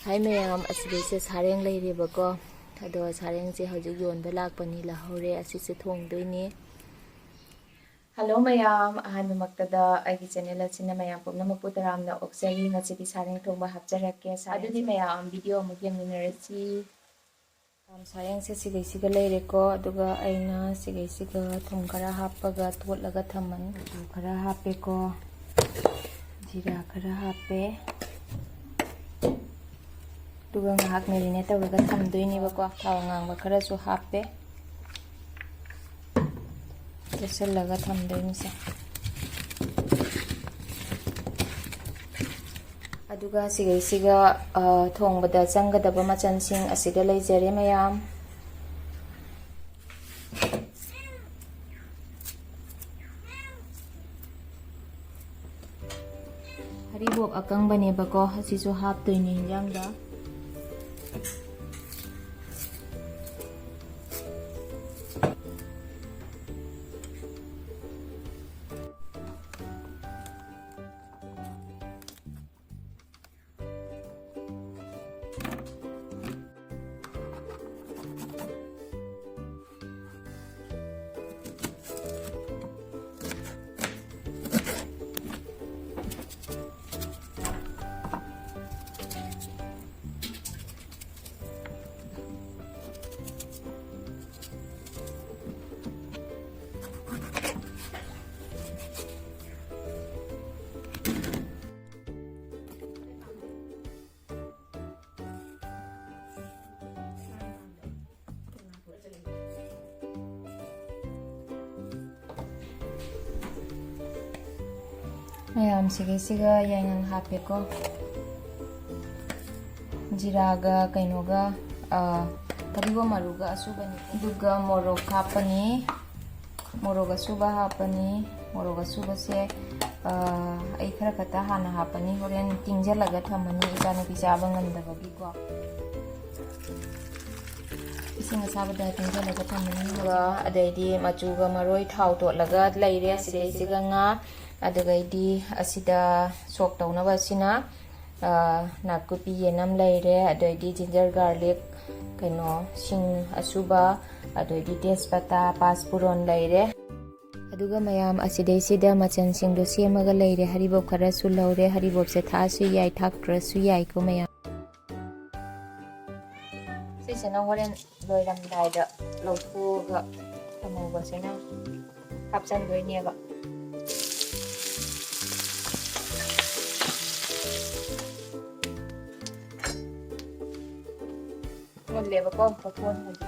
Hai mayam asidayse sareng leiribako ado sarengse hojik yonba lakpani lahore asise thongdoini. Hello mayam ahanba maktada aigi channel asina mayam pumnamakpu taramna oksari ngasidi sareng thongba hapjarake adudi mayam video amuk yengminarasi. Sarengse sigaysiga leireko aduga aina sigaysiga thum khara happaga totlaga thamani khara hapeko jira khara hape duga ngahak marinate tawraga thamdoinebako thaw ngangba kharasu hape yasallaga thamdoinise aduga sigaysiga thongbada changadaba machansing asida leijare mayam. Haribop akangbanebako asisu haptoine hinjangda. Mayam sigaysiga yaingang hapeko jiraga kainoga karibo maruga asubani duga morok hapani morok asuba hapani morok asuba se ai khara kata hana hapani horen tingjalaga thamani isana pisaba ngamdabagi ko ising asabada tingjalaga thamani ga adaidi machuga maroi thau totlaga leire sigaysiga nga adagaidi asida sok tawnaba asina nakupi yenam leire adaidi ginger garlic kaino sing asuba adaidi tespata paspuron leire aduga mayam asidaisida machan singdo semaga leire haribop kharasu laure haribop se thasu yai thaktrasu yai ko mayam sisena horen loiram daida lotu ga tamoga sena hapsan doineba muleba ko paton haji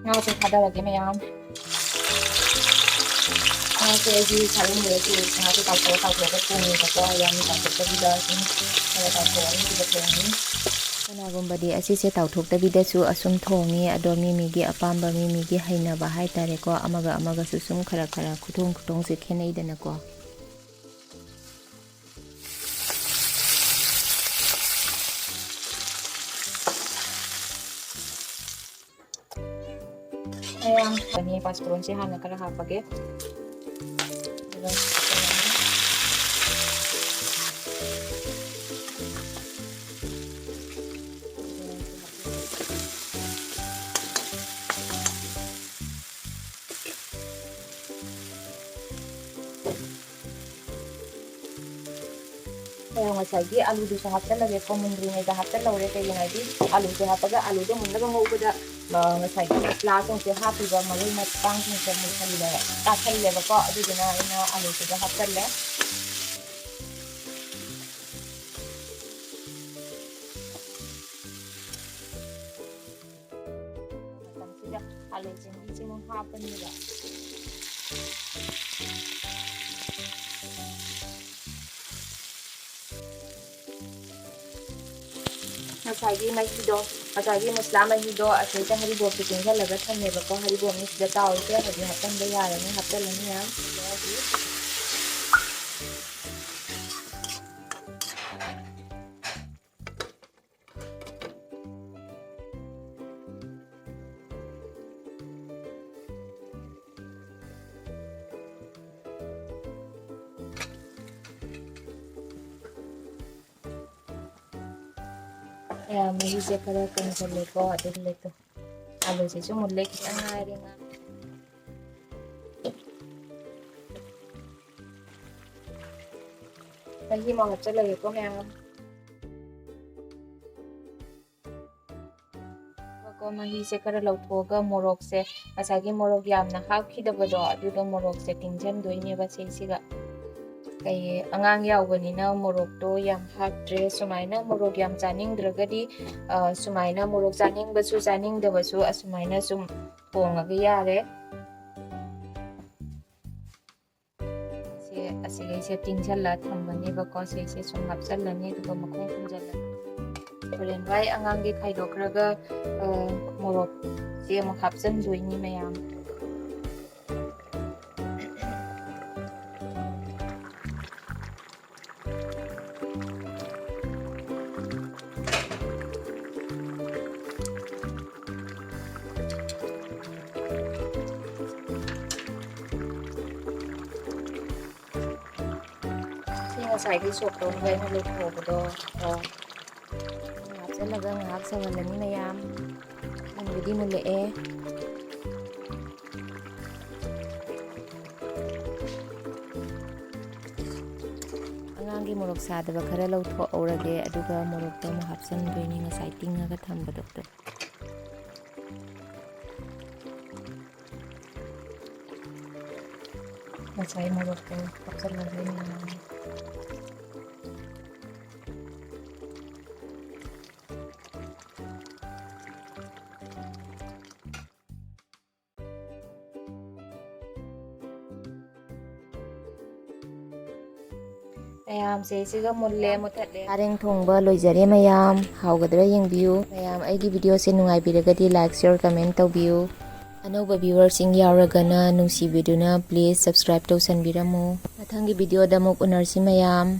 ngase khadalage mayam ngase ji sareng leji ngase tawto ko puni ko yam tawto bida sin kala tawto ni bida thongi kanagumbadi asise tawthoktabidasu asum thongi ado mimigi apamba mimigi hainaba haitare ko amaga amaga susum khara khara khutong khutong se khenaidana ko ayang pani paspuron si hana kara hapage kaya ngasagi alu do sa haptalage ko mundrinay da haptalaure kaya ngadi alu do hapaga alu do mundaga ngubada ngasagi maslasong si hapiba maroy matpang sa musalila tasalle ba ko adugina ina alu do da haptalle sida alu jing hapan nila masagi masla mahido asita haribop se tingjalaga thamneba ko haribop ni sida tawse hadi hapanba yarani haptalani yam ꯃꯍꯤꯁꯦ ꯈꯔ ꯀꯪꯁꯜꯂꯦꯀꯣ ꯑꯗꯨꯒ ꯂꯩꯇꯣ ꯑꯂꯨꯁꯤꯁꯨ ꯃꯨꯜꯂꯦ ꯈꯤꯇꯪ ꯉꯥꯏꯔꯦ ꯃꯍꯤ ꯑꯃ ꯍꯥꯞꯆꯜꯂꯒꯦꯀꯣ ꯃꯌꯥꯝ ꯃꯍꯤꯁꯦ ꯈꯔ ꯂꯧꯊꯣꯛꯑꯒ ꯃꯣꯔꯣꯛꯁꯦ ꯉꯁꯥꯏꯒꯤ ꯃꯣꯔꯣꯛ ꯌꯥꯝꯅ ꯍꯥꯞꯈꯤꯗꯕꯗꯣ ꯑꯗꯨꯗꯣ ꯃꯣꯔꯣꯛꯁꯦ ꯇꯤꯡꯁꯤꯟꯗꯣꯏꯅꯦꯕ ꯁꯤꯁꯤꯒ ꯑꯉꯥꯡ ꯌꯥꯎꯕꯅꯤꯅ ꯃꯣꯔꯣꯛꯇꯣ ꯌꯥꯝ ꯍꯥꯞꯇ꯭ꯔꯦ ꯁꯨꯃꯥꯏꯅ ꯃꯣꯔꯣꯛ ꯌꯥꯝ ꯆꯥꯅꯤꯡꯗ꯭ꯔꯒꯗꯤ ꯁꯨꯃꯥꯏꯅ ꯃꯣꯔꯣꯛ ꯆꯥꯅꯤꯡꯕꯁꯨ ꯆꯥꯅꯤꯡꯗꯕꯁꯨ ꯑꯁꯨꯃꯥꯏꯅ ꯁꯨꯝ ꯊꯣꯡꯉꯒ ꯌꯥꯔꯦ ꯑꯁꯤꯒꯩꯁꯦ ꯇꯤꯡꯁꯜꯂ ꯊꯝꯕꯅꯦꯕꯀꯣ ꯁꯤꯁꯦ ꯁꯨꯝ ꯍꯥꯞꯆꯜꯂꯅꯤ ꯑꯗꯨꯒ ꯃꯈꯨꯝ ꯈꯨꯝꯖꯜꯂꯅꯤ ꯍꯣꯔꯦꯟ ꯋꯥꯏ ꯑꯉꯥꯡꯒꯤ ꯈꯥꯏꯗꯣꯛꯈ꯭ꯔꯒ ꯃꯣꯔꯣꯛꯁꯦ ꯑꯃꯨꯛ ꯍꯥꯞꯆꯟꯗꯣꯏꯅꯤ ꯃꯌꯥꯝ ꯉꯁꯥꯏꯒꯤ ꯁꯣꯛ ꯇꯧꯔꯒ ꯑꯩꯅ ꯂꯧꯊꯣꯛꯄꯗꯣ ꯍꯥꯞꯆꯜꯂꯒ ꯉꯥꯏꯍꯥꯛ ꯁꯧꯍꯜꯂꯅꯤ ꯃꯌꯥꯝ ꯃꯨꯟꯕꯨꯗꯤ ꯃꯨꯜꯂꯛꯑꯦ ꯑꯉꯥꯡꯒꯤ ꯃꯣꯔꯣꯛ ꯁꯥꯗꯕ ꯈꯔ ꯂꯧꯊꯣꯛꯍꯧꯔꯒꯦ ꯑꯗꯨꯒ ꯃꯣꯔꯣꯛꯇꯣ ꯑꯃꯨꯛ ꯍꯥꯞꯆꯟꯗꯣꯏꯅꯤ ꯉꯁꯥꯏ ꯇꯤꯡꯉꯒ ꯊꯝꯕꯗꯣ ngài mau được học sinh là bên ꯃꯌꯥꯝꯁꯦ ꯁꯤꯒ ꯃꯨꯜꯂꯦ ꯃꯨꯠꯊꯠꯂꯦ ꯆꯥꯔꯦꯡ ꯊꯣꯡꯕ ꯂꯣꯏꯖꯔꯦ ꯃꯌꯥꯝ ꯍꯥꯎꯒꯗ꯭ꯔꯥ ꯌꯦꯡꯕꯤꯌꯨ ꯃꯌꯥꯝ ꯑꯩꯒꯤ ꯚꯤꯗꯤꯑꯣꯁꯦ ꯅꯨꯡꯉꯥꯏꯕꯤꯔꯒꯗꯤ ꯂꯥꯏꯛ ꯁꯤꯌꯔ ꯀꯃꯦꯟ ꯇꯧꯕꯤꯌꯨ ꯑꯅꯧꯕ ꯚꯤꯎꯋꯔꯁꯤꯡ ꯌꯥꯎꯔꯒꯅ ꯅꯨꯡꯁꯤꯕꯤꯗꯨꯅ ꯄ꯭ꯂꯤꯖ ꯁꯕꯁꯀ꯭ꯔꯥꯏꯕ ꯇꯧꯁꯟꯕꯤꯔꯝꯃꯨ ꯃꯊꯪꯒꯤ ꯚꯤꯗꯤꯑꯣꯗ ꯑꯃꯨꯛ ꯎꯅꯔꯁꯤ ꯃꯌꯥꯝ